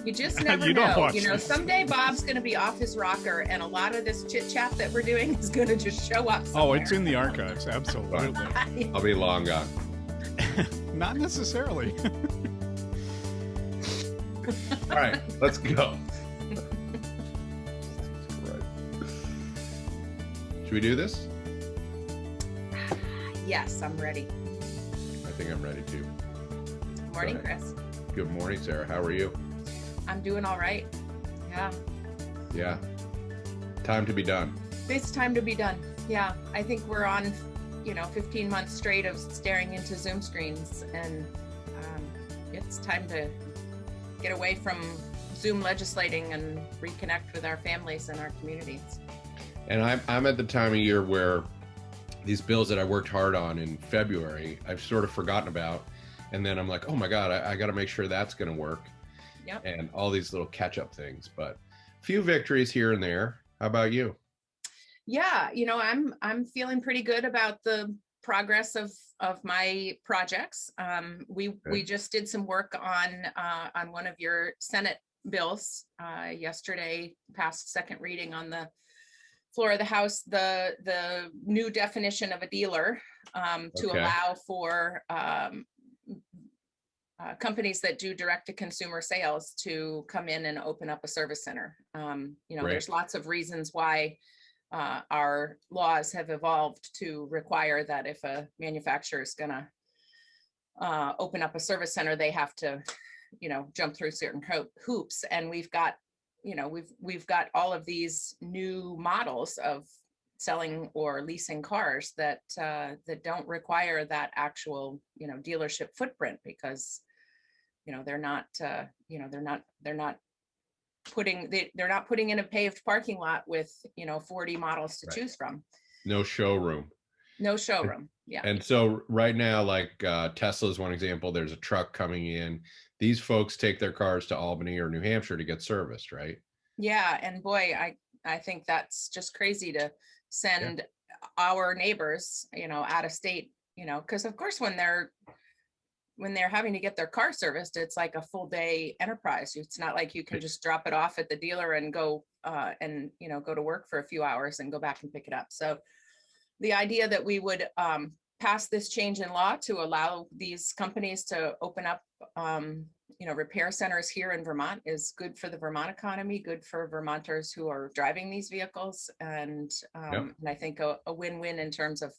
You just never You don't know. watch You know, this. someday Bob's going to be off his rocker, and a lot of this chit chat that we're doing is going to just show up somewhere. Oh, it's in the archives. Absolutely. I'll be long gone. Not necessarily. All right, let's go. Right. Should we do this? Yes, I'm ready. I think I'm ready too. Morning, Go ahead. Chris. Good morning, Sarah. How are you? I'm doing all right. Yeah. Yeah. Time to be done. It's time to be done. Yeah. I think we're on, 15 months straight of staring into Zoom screens, and it's time to get away from Zoom legislating and reconnect with our families and our communities. And I'm at the time of year where these bills that I worked hard on in February, I've sort of forgotten about. And then I'm like, oh my God, I got to make sure that's going to work. Yep. And all these little catch-up things, but a few victories here and there. How about you? Yeah, I'm feeling pretty good about the progress of my projects. We just did some work on one of your Senate bills yesterday, passed second reading on the floor of the House, the new definition of a dealer to allow for companies that do direct-to-consumer sales to come in and open up a service center. There's lots of reasons why our laws have evolved to require that if a manufacturer is going to open up a service center, they have to, jump through certain hoops. And we've got all of these new models of selling or leasing cars that don't require that actual, dealership footprint, because they're not putting in a paved parking lot with 40 models to choose from. No showroom. Yeah. And so right now, like Tesla is one example. There's a truck coming in. These folks take their cars to Albany or New Hampshire to get serviced, right? Yeah, and boy, I think that's just crazy to send our neighbors out of state, because of course when they're having to get their car serviced, it's like a full day enterprise. It's not like you can just drop it off at the dealer and go go to work for a few hours and go back and pick it up. So the idea that we would pass this change in law to allow these companies to open up repair centers here in Vermont is good for the Vermont economy, good for Vermonters who are driving these vehicles, and I think a win-win in terms of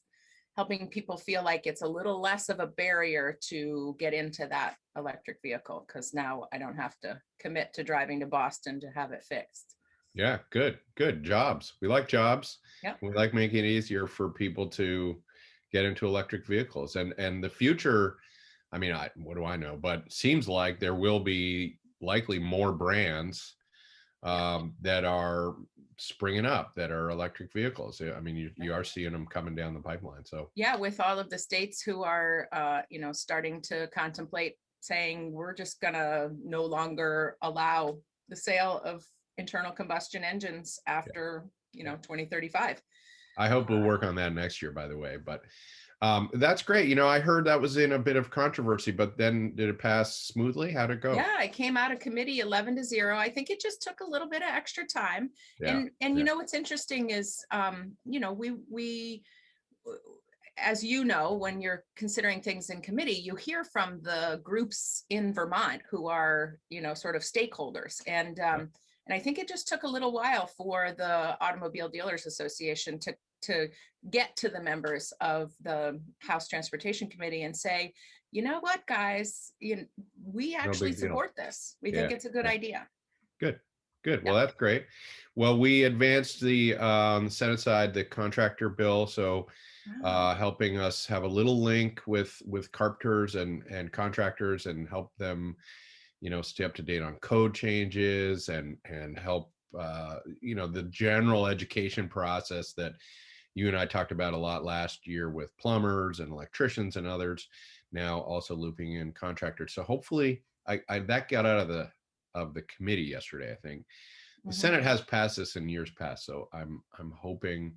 helping people feel like it's a little less of a barrier to get into that electric vehicle, because now I don't have to commit to driving to Boston to have it fixed. Yeah, good jobs. We like jobs. Yeah. We like making it easier for people to get into electric vehicles, and the future. I mean, what do I know? But seems like there will be likely more brands that are springing up that are electric vehicles. I mean, you are seeing them coming down the pipeline. So yeah, with all of the states who are, starting to contemplate saying we're just gonna no longer allow the sale of internal combustion engines after 2035. I hope we'll work on that next year, by the way. But that's great. I heard that was in a bit of controversy, but then did it pass smoothly? How'd it go? Yeah, it came out of committee 11-0. I think it just took a little bit of extra time. Yeah. And what's interesting is, we, as when you're considering things in committee, you hear from the groups in Vermont who are, sort of stakeholders. And I think it just took a little while for the Automobile Dealers Association to get to the members of the House Transportation Committee and say, you know what, guys, we actually support this. We think it's a good idea. Good. Well, that's great. Well, we advanced the Senate side, the contractor bill. So helping us have a little link with carpenters and contractors and help them, stay up to date on code changes and help, the general education process that you and I talked about a lot last year with plumbers and electricians and others, now also looping in contractors. So hopefully that got out of the committee yesterday, I think. The Senate has passed this in years past, so I'm hoping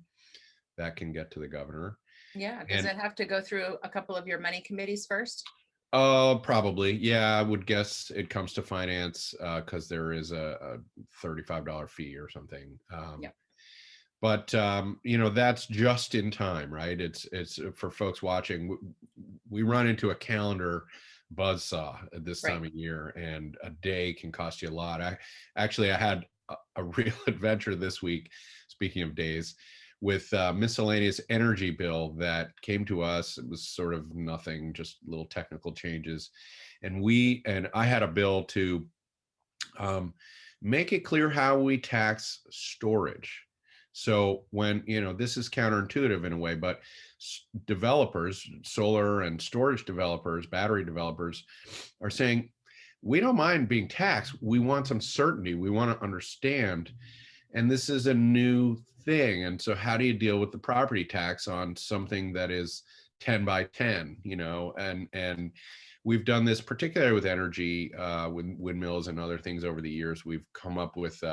that can get to the governor. Yeah. Does it have to go through a couple of your money committees first? Probably. Yeah, I would guess it comes to finance because there is a $35 fee or something. Yep. But that's just in time, right? It's for folks watching. We run into a calendar buzzsaw at this Right. time of year, and a day can cost you a lot. I had a real adventure this week. Speaking of days, with miscellaneous energy bill that came to us. It was sort of nothing, just little technical changes, and I had a bill to um, make it clear how we tax storage. So when, this is counterintuitive in a way, but developers, solar and storage developers, battery developers are saying, we don't mind being taxed. We want some certainty. We want to understand. And this is a new thing. And so how do you deal with the property tax on something that is 10 by 10, and we've done this particularly with energy, with windmills and other things over the years. We've come up with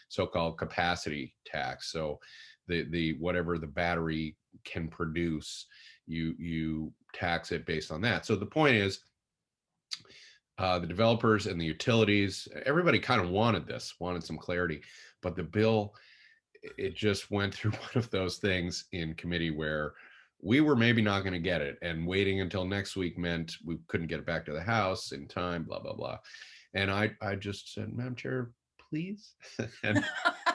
so-called capacity tax. So the whatever the battery can produce, you tax it based on that. So the point is, the developers and the utilities, everybody kind of wanted some clarity, but the bill, it just went through one of those things in committee where we were maybe not going to get it, and waiting until next week meant we couldn't get it back to the House in time, blah, blah, blah. And I just said, Madam Chair, please. And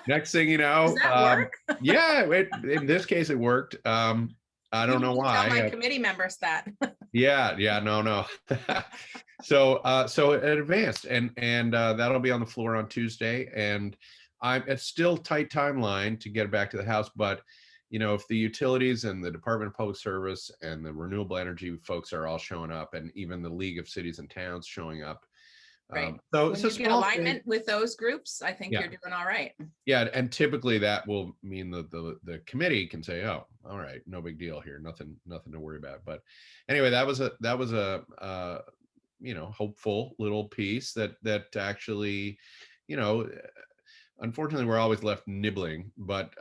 next thing you know, Does that work? yeah, in this case, it worked. I don't know why. Tell my committee members that. Yeah, no. So it advanced, and that'll be on the floor on Tuesday, and it's still tight timeline to get it back to the House, but if the utilities and the Department of Public Service and the renewable energy folks are all showing up, and even the League of Cities and Towns showing up, Right. so When it's you a get small alignment thing. with those groups, I think Yeah. you're doing all right. Yeah, and typically that will mean that the committee can say, "Oh, all right, no big deal here, nothing to worry about." But anyway, that was a hopeful little piece that actually, you know, unfortunately we're always left nibbling, but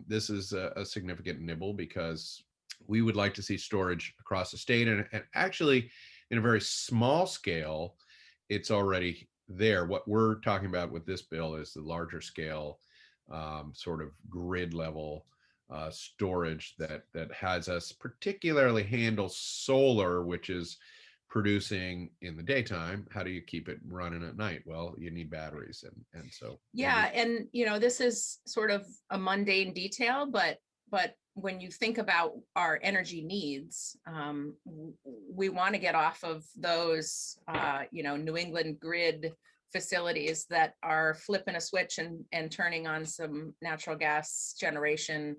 this is a significant nibble because we would like to see storage across the state, and actually in a very small scale, it's already there. What we're talking about with this bill is the larger scale, sort of grid level storage that has us particularly handle solar, which is producing in the daytime. How do you keep it running at night? Well, you need batteries, and so Yeah, and this is sort of a mundane detail, but when you think about our energy needs, we want to get off of those, New England grid facilities that are flipping a switch and turning on some natural gas generation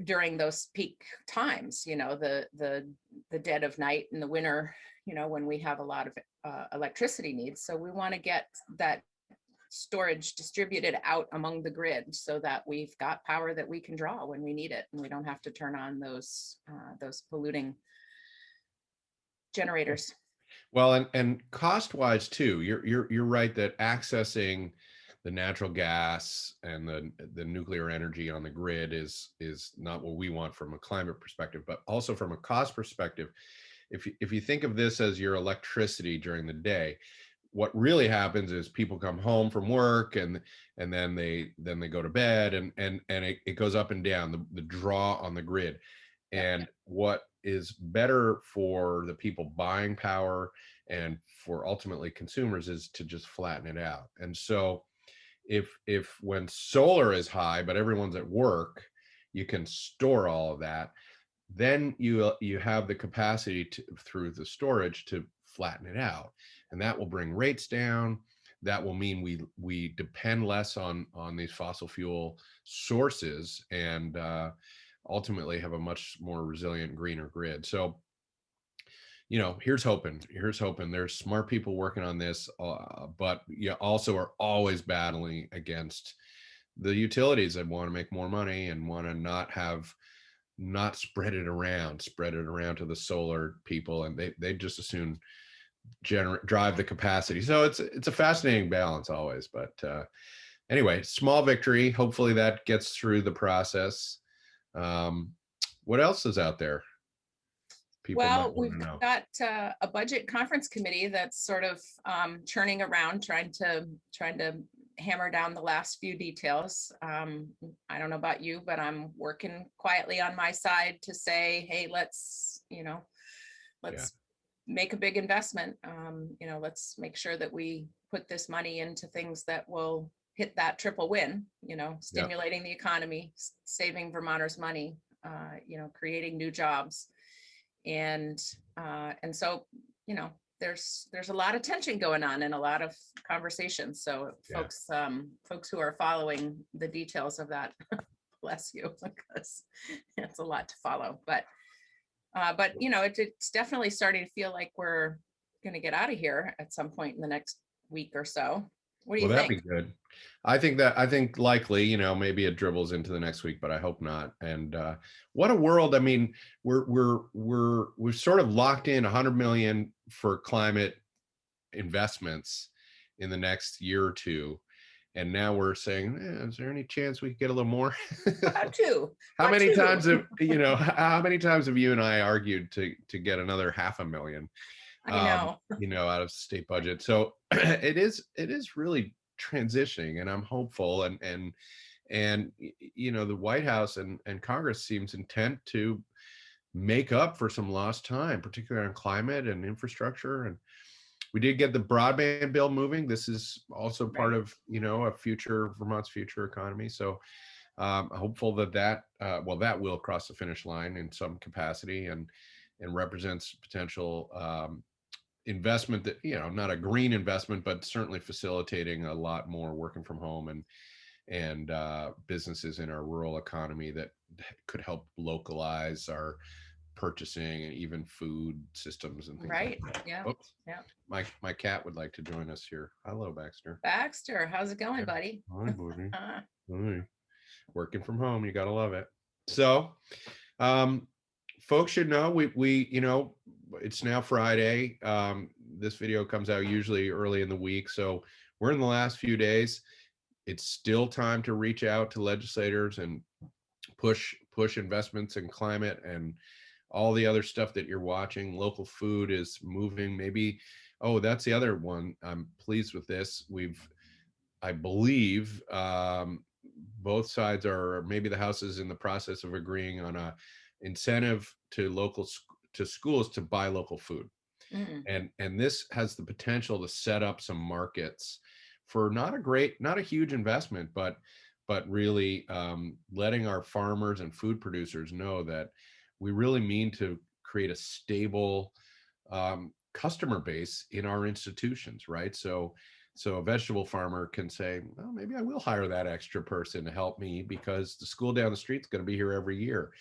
during those peak times, the dead of night in the winter, when we have a lot of electricity needs. So we want to get that storage distributed out among the grid so that we've got power that we can draw when we need it, and we don't have to turn on those polluting generators. Well, and cost wise too, you're right that accessing the natural gas and the nuclear energy on the grid is not what we want from a climate perspective, but also from a cost perspective. If you think of this as your electricity during the day, what really happens is people come home from work, and then they go to bed, and it goes up and down the draw on the grid. And what is better for the people buying power and for ultimately consumers is to just flatten it out. And so if when solar is high but everyone's at work, you can store all of that, then you have the capacity to, through the storage, to flatten it out, and that will bring rates down. That will mean we depend less on these fossil fuel sources, and ultimately have a much more resilient, greener grid. So here's hoping. There's smart people working on this, but you also are always battling against the utilities that want to make more money and want to not spread it around to the solar people, and they just as soon drive the capacity. So it's a fascinating balance always, but anyway, small victory. Hopefully that gets through the process. What else is out there? people might Well, want we've to know. got a budget conference committee that's sort of churning around, trying to hammer down the last few details. I don't know about you, but I'm working quietly on my side to say, hey, let's make a big investment. Let's make sure that we put this money into things that will hit that triple win, stimulating the economy, saving Vermonters money, creating new jobs. And so, there's a lot of tension going on and a lot of conversations. So folks who are following the details of that, bless you, because it's a lot to follow. But it's definitely starting to feel like we're going to get out of here at some point in the next week or so. What do you That'd think? be good. I think likely, maybe it dribbles into the next week, but I hope not. And what a world. I mean, we're sort of locked in 100 million for climate investments in the next year or two. And now we're saying, is there any chance we could get a little more? About two. How many times have you and I argued to get another 500,000? I know. Out of state budget. So it is really transitioning, and I'm hopeful. And the White House and Congress seems intent to make up for some lost time, particularly on climate and infrastructure. And we did get the broadband bill moving. This is also part of Vermont's future economy. So hopeful that will cross the finish line in some capacity and represents potential investment that, not a green investment, but certainly facilitating a lot more working from home and businesses in our rural economy that could help localize our purchasing and even food systems and things like that. Yeah. Oops. Yeah. My cat would like to join us here. Hello, Baxter. Baxter, how's it going, buddy? Hi, buddy. Hi. Working from home, you gotta love it. So folks should know we it's now Friday. This video comes out usually early in the week, so we're in the last few days. It's still time to reach out to legislators and push investments in climate and all the other stuff that you're watching. Local food is moving. Maybe, that's the other one. I'm pleased with this. I believe both sides are, maybe the House is in the process of agreeing on a incentive to schools to buy local food. And this has the potential to set up some markets for not a huge investment, but really letting our farmers and food producers know that we really mean to create a stable customer base in our institutions, right? So a vegetable farmer can say, well, maybe I will hire that extra person to help me because the school down the street is going to be here every year.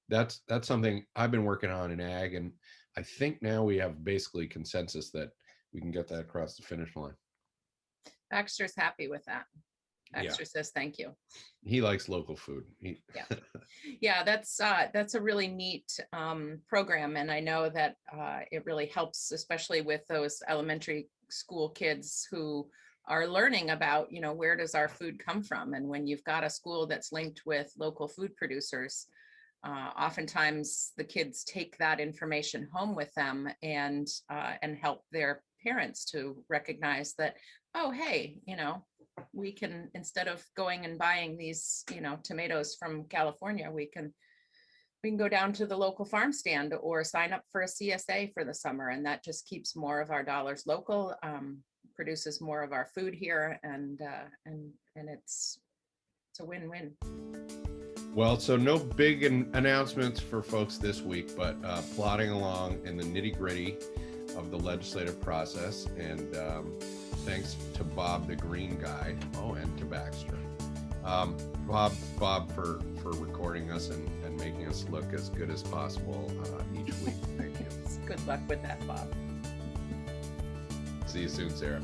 That's something I've been working on in ag, and I think now we have basically consensus that we can get that across the finish line. Baxter's happy with that. Baxter says thank you. He likes local food. Yeah, that's a really neat program, and I know that it really helps, especially with those elementary school kids who are learning about, where does our food come from? And when you've got a school that's linked with local food producers, oftentimes the kids take that information home with them and help their parents to recognize that, oh, hey, we can, instead of going and buying these, tomatoes from California, we can go down to the local farm stand or sign up for a CSA for the summer. And that just keeps more of our dollars local, produces more of our food here. And it's a win-win. Well, so no big announcements for folks this week, but plodding along in the nitty-gritty of the legislative process. And thanks to Bob the Green Guy, and to Baxter. Bob for recording us and making us look as good as possible each week. Thank you. Good luck with that, Bob. See you soon, Sarah.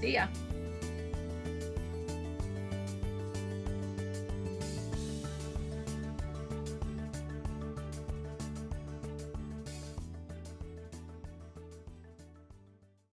See ya.